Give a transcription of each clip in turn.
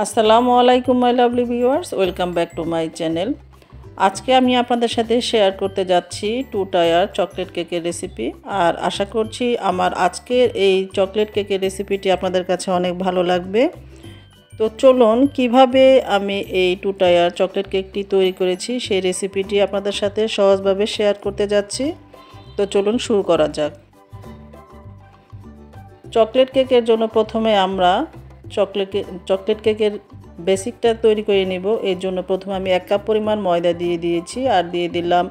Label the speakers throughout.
Speaker 1: আসসালামু আলাইকুম my lovely viewers, welcome back to my channel. আজকে আমি আপনাদের সাথে শেয়ার করতে যাচ্ছি 2 টায়ার চকলেট কেকের রেসিপি। আর আশা করছি আমার আজকের এই চকলেট কেকের রেসিপিটি আপনাদের কাছে অনেক ভালো লাগবে। তো চলুন কিভাবে আমি এই 2 টায়ার চকলেট কেকটি তৈরি করেছি সেই রেসিপিটি আপনাদের সাথে সহজভাবে শেয়ার করতে যাচ্ছি। তো চলুন শুরু করা যাক। চকলেট কেকের জন্য প্রথমে আমরা চকলেট কেকের বেসিকটা তৈরি করে নিব। এর জন্য প্রথমে আমি 1 কাপ পরিমাণ ময়দা দিয়ে দিয়েছি, আর দিয়ে দিলাম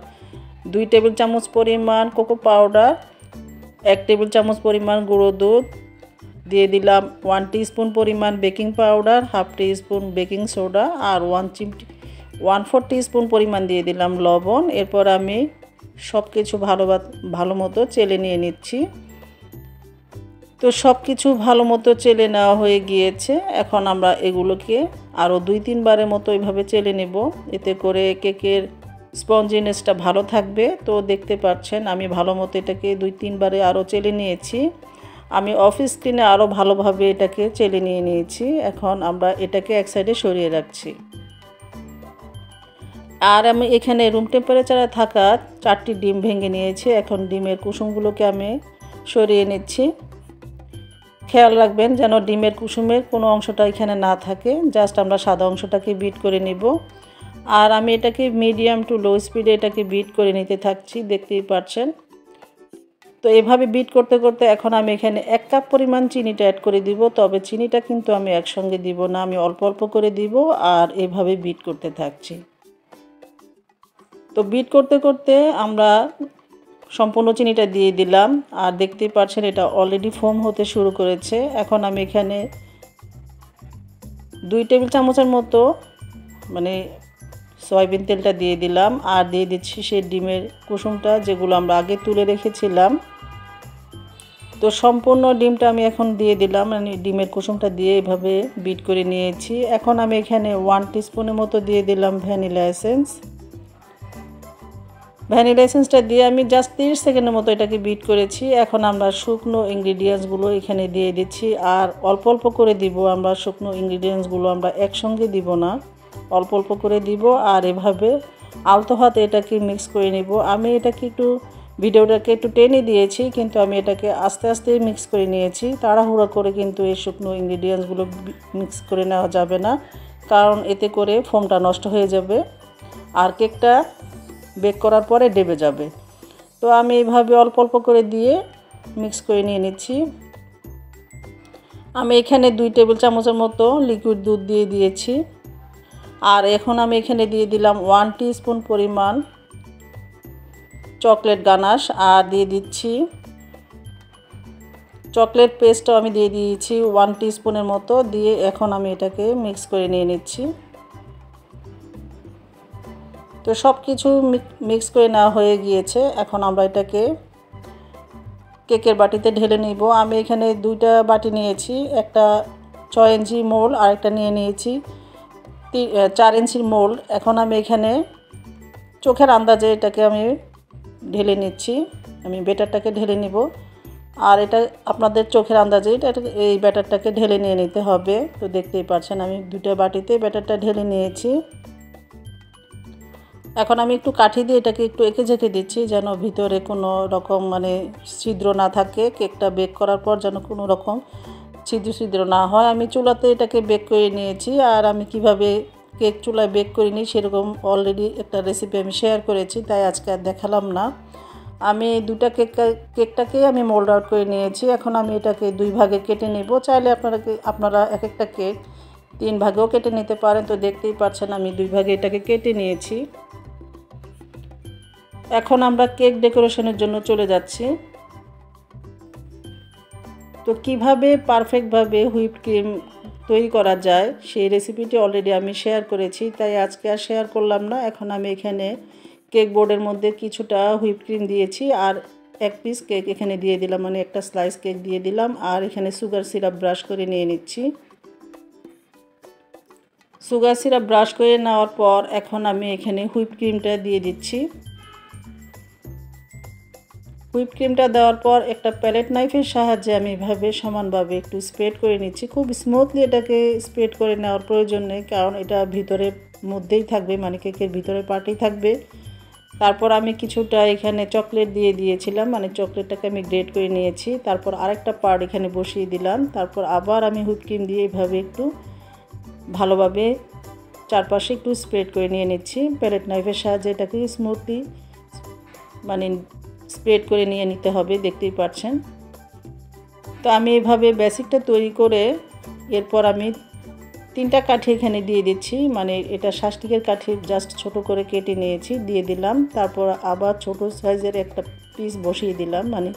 Speaker 1: 2 টেবিল চামচ পরিমাণ কোকো পাউডার, 1 টেবিল চামচ পরিমাণ গুঁড়ো দুধ, দিয়ে দিলাম 1 টিস্পুন পরিমাণ baking powder, half teaspoon baking soda, আর 1/4 টিস্পুন পরিমাণ দিয়ে দিলাম লবণ। এরপর আমি সব কিছু ভালো মতো চেলে নিয়ে নিচ্ছি। তো সব কিছু ভালো মতো চেলে নেওয়া হয়ে গিয়েছে। এখন আমরা এগুলোকে আরও 2-3 বারের মতো এইভাবে চেলে নেব, এতে করে কেকের স্পঞ্জিনেসটা ভালো থাকবে। তো দেখতে পাচ্ছেন আমি ভালো মতো এটাকে 2-3 বারে আরও চেলে নিয়েছি। আমি অফিস স্ক্রিনে আরও ভালোভাবে এটাকে চেলে নিয়েছি। এখন আমরা এটাকে এক সাইডে সরিয়ে রাখছি। আর আমি এখানে রুম টেম্পারেচারে থাকা 4টি ডিম ভেঙে নিয়েছি। এখন ডিমের কুসুমগুলোকে আমি সরিয়ে নিচ্ছি। খেয়াল রাখবেন যেন ডিমের কুসুমের কোনো অংশটা এখানে না থাকে, জাস্ট আমরা সাদা অংশটাকে বিট করে নিব। আর আমি এটাকে মিডিয়াম টু লো স্পিডে এটাকে বিট করে নিতে থাকছি, দেখতেই পাচ্ছেন। তো এভাবে বিট করতে করতে এখন আমি এখানে 1 কাপ পরিমাণ চিনিটা অ্যাড করে দিব। তবে চিনিটা কিন্তু আমি একসঙ্গে দিব না, আমি অল্প অল্প করে দিব আর এভাবে বিট করতে থাকছি। তো বিট করতে করতে আমরা সম্পূর্ণ চিনিটা দিয়ে দিলাম, আর দেখতেই পাচ্ছেন এটা অলরেডি ফোম হতে শুরু করেছে। এখন আমি এখানে 2 টেবিল চামচের মতো সয়াবিন তেলটা দিয়ে দিলাম, আর দিয়ে দিচ্ছি সেই ডিমের কুসুমটা যেগুলো আমরা আগে তুলে রেখেছিলাম। তো সম্পূর্ণ ডিমটা আমি এখন দিয়ে দিলাম, ডিমের কুসুমটা দিয়ে এভাবে বিট করে নিয়েছি। এখন আমি এখানে 1 টিস্পুনের মতো দিয়ে দিলাম ভ্যানিলা এসেন্সটা দিয়ে আমি জাস্ট 30 সেকেন্ডের মতো এটাকে বিট করেছি। এখন আমরা শুকনো ইনগ্রিডিয়েন্টসগুলো এখানে দিয়ে দিচ্ছি, আর অল্প অল্প করে দিব। আমরা শুকনো ইনগ্রিডিয়েন্টসগুলো আমরা একসঙ্গে দিব না, অল্প অল্প করে দিব, আর এভাবে আলতো হাতে এটাকে মিক্স করে নিব। আমি এটাকে ভিডিওটাকে একটু টেনে দিয়েছি, কিন্তু আমি এটাকে আস্তে আস্তে মিক্স করে নিয়েছি। তাড়াহুড়ো করে কিন্তু এই শুকনো ইনগ্রিডিয়েন্টসগুলো মিক্স করে নেওয়া যাবে না, কারণ এতে করে ফোমটা নষ্ট হয়ে যাবে আর কেকটা বেক করার পরে ডেবে যাবে। তো আমি এইভাবে অল্প অল্প করে দিয়ে মিক্স করে নিয়ে নিচ্ছি। আমি এখানে 2 টেবিল চামচের মতো লিকুইড দুধ দিয়ে দিয়েছি, আর এখন আমি এখানে দিয়ে দিলাম 1 টিস্পুন পরিমাণ চকলেট গানাশ, আর দিয়ে দিচ্ছি চকলেট পেস্টও আমি দিয়ে দিয়েছি 1 টিস্পুনের মতো দিয়ে। এখন আমি এটাকে মিক্স করে নিয়ে নিচ্ছি। তো সব কিছু মিক্স করে নেওয়া হয়ে গিয়েছে। এখন আমরা এটাকে কেকের বাটিতে ঢেলে নিব। আমি এখানে 2টা বাটি নিয়েছি, একটা 6 ইঞ্চি মোল্ড আর একটা নিয়ে নিয়েছি 4 ইঞ্চির মোল্ড। এখন আমি এখানে চোখের আন্দাজে এটাকে আমি ঢেলে নিচ্ছি, আমি ব্যাটারটাকে ঢেলে নিব। আর এটা আপনাদের চোখের আন্দাজে এই ব্যাটারটাকে ঢেলে নিয়ে নিতে হবে। তো দেখতেই পাচ্ছেন আমি 2টা বাটিতে ব্যাটারটা ঢেলে নিয়েছি। এখন আমি একটু কাঠি দিয়ে এটাকে একটু এঁকে ঝেঁকে দিচ্ছি, যেন ভিতরে কোনো রকম ছিদ্র না থাকে। কেকটা বেক করার পর যেন কোনো রকম ছিদ্র না হয়। আমি চুলাতে এটাকে বেক করে নিয়েছি, আর আমি কিভাবে কেক চুলায় বেক করে নিই সেরকম অলরেডি একটা রেসিপি আমি শেয়ার করেছি, তাই আজকে আর দেখালাম না। আমি 2টা কেকটাকে আমি মোল্ড আউট করে নিয়েছি। এখন আমি এটাকে 2 ভাগে কেটে নেব। চাইলে আপনারা এক একটা কেক 3 ভাগেও কেটে নিতে পারেন। তো দেখতেই পাচ্ছেন আমি 2 ভাগে এটাকে কেটে নিয়েছি। এখন আমরা কেক ডেকোরেশনের জন্য চলে যাচ্ছি। তো কিভাবে পারফেক্টভাবে হুইপ ক্রিম তৈরি করা যায় সেই রেসিপিটি অলরেডি আমি শেয়ার করেছি, তাই আজকে আর শেয়ার করলাম না। এখন আমি এখানে কেক বোর্ডের মধ্যে কিছুটা হুইপ ক্রিম দিয়েছি, আর 1 পিস কেক এখানে দিয়ে দিলাম, একটা স্লাইস কেক দিয়ে দিলাম। আর এখানে সুগার সিরাপ ব্রাশ করে নিয়ে নিচ্ছি। সুগার সিরাপ ব্রাশ করে নেওয়ার পর এখন আমি এখানে হুইপ ক্রিমটা দিয়ে দিচ্ছি। হুইপ ক্রিমটা দেওয়ার পর একটা প্যালেট নাইফের সাহায্যে আমি এভাবে সমানভাবে একটু স্প্রেড করে নিচ্ছি। খুব স্মুথলি এটাকে স্প্রেড করে নেওয়ার প্রয়োজন নেই, কারণ এটা ভিতরের মধ্যেই থাকবে, মানে কেকের ভিতরের পার্টেই থাকবে। তারপর আমি কিছুটা এখানে চকলেট দিয়ে দিয়েছিলাম, মানে চকলেটটাকে আমি গ্রেট করে নিয়েছি। তারপর আরেকটা পার্ট এখানে বসিয়ে দিলাম। তারপর আবার আমি হুইপ ক্রিম দিয়ে এইভাবে একটু ভালোভাবে চারপাশে একটু স্প্রেড করে নিয়ে নিচ্ছি। প্যালেট নাইফের সাহায্যে এটাকে স্মুথলি মানে স্প্রেড করে নিয়ে নিতে হবে, দেখতেই পাচ্ছেন। তো আমি এভাবে বেসিকটা তৈরি করে এরপর আমি 3টা কাঠি এখানে দিয়ে দিচ্ছি, মানে এটা শাস্তিকের কাঠি জাস্ট ছোট করে কেটে নিয়েছি, দিয়ে দিলাম। তারপর আবার ছোট সাইজের একটা পিস বসিয়ে দিলাম, মানে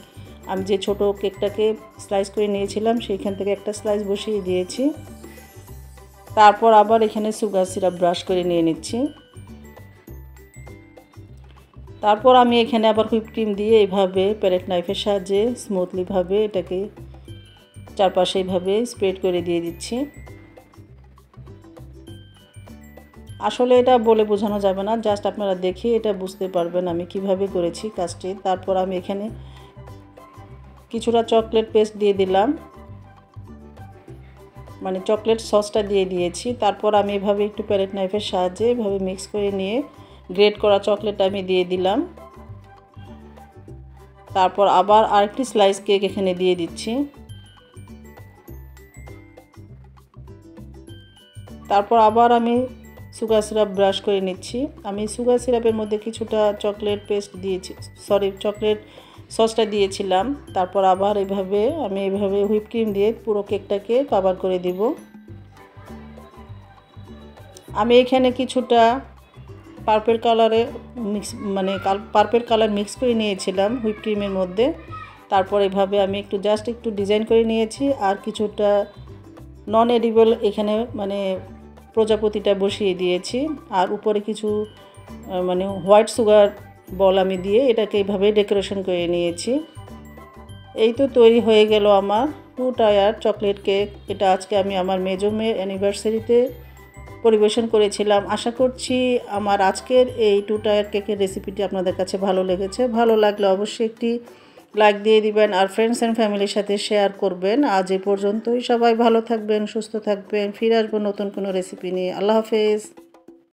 Speaker 1: আমি যে ছোট কেকটাকে স্লাইস করে নিয়েছিলাম সেইখান থেকে একটা স্লাইস বসিয়ে দিয়েছি। তারপর আবার এখানে সুগার সিরাপ ব্রাশ করে নিয়ে নিচ্ছি। তারপর আমি এখানে আবার হুইপ ক্রিম দিয়ে এইভাবে প্যালেট নাইফের সাহায্যে স্মুথলিভাবে এটাকে চারপাশে এইভাবে স্প্রেড করে দিয়ে দিচ্ছি। আসলে এটা বলে বোঝানো যাবে না, জাস্ট আপনারা দেখে এটা বুঝতে পারবেন আমি কিভাবে করেছি কাজটি। তারপর আমি এখানে কিছুটা চকলেট পেস্ট দিয়ে দিলাম, মানে চকলেট সসটা দিয়ে দিয়েছি। তারপর আমি এভাবে একটু প্যালেট নাইফের সাহায্যে এভাবে মিক্স করে নিয়ে গ্রেট করা চকলেট আমি দিয়ে দিলাম। তারপর আবার আরেকটি স্লাইস কেক এখানে দিয়ে দিচ্ছি। তারপর আবার আমি সুগার সিরাপ ব্রাশ করে নিচ্ছি। আমি সুগার সিরাপের মধ্যে কিছুটা চকলেট পেস্ট দিয়েছি, চকলেট সসটা দিয়েছিলাম। তারপর আবার আমি এইভাবে হুইপ ক্রিম দিয়ে পুরো কেকটাকে কভার করে দিব। আমি এখানে কিছুটা পার্পল কালারে পার্পল কালার মিক্স করে নিয়েছিলাম হুইপ ক্রিমের মধ্যে। তারপর এভাবে আমি জাস্ট একটু ডিজাইন করে নিয়েছি, আর কিছুটা নন এডিবল এখানে মানে প্রজাপতিটা বসিয়ে দিয়েছি, আর উপরে কিছু মানে হোয়াইট সুগার বল আমি দিয়ে এটাকে এইভাবে ডেকোরেশন করে নিয়েছি। এই তো তৈরি হয়ে গেল আমার 2 টায়ার চকলেট কেক। এটা আজকে আমি আমার মেজো মেয়ের অ্যানিভার্সারিতে পরিবেশন করেছিলাম। আশা করছি আমার আজকের এই 2 টায়ার কেকের রেসিপিটি আপনাদের কাছে ভালো লেগেছে। ভালো লাগলে অবশ্যই একটি লাইক দিয়ে দিবেন, আর ফ্রেন্ডস অ্যান্ড ফ্যামিলির সাথে শেয়ার করবেন। আজ এই পর্যন্তই, সবাই ভালো থাকবেন, সুস্থ থাকবেন। ফিরে আসবো নতুন কোনো রেসিপি নিয়ে। আল্লাহ হাফেজ।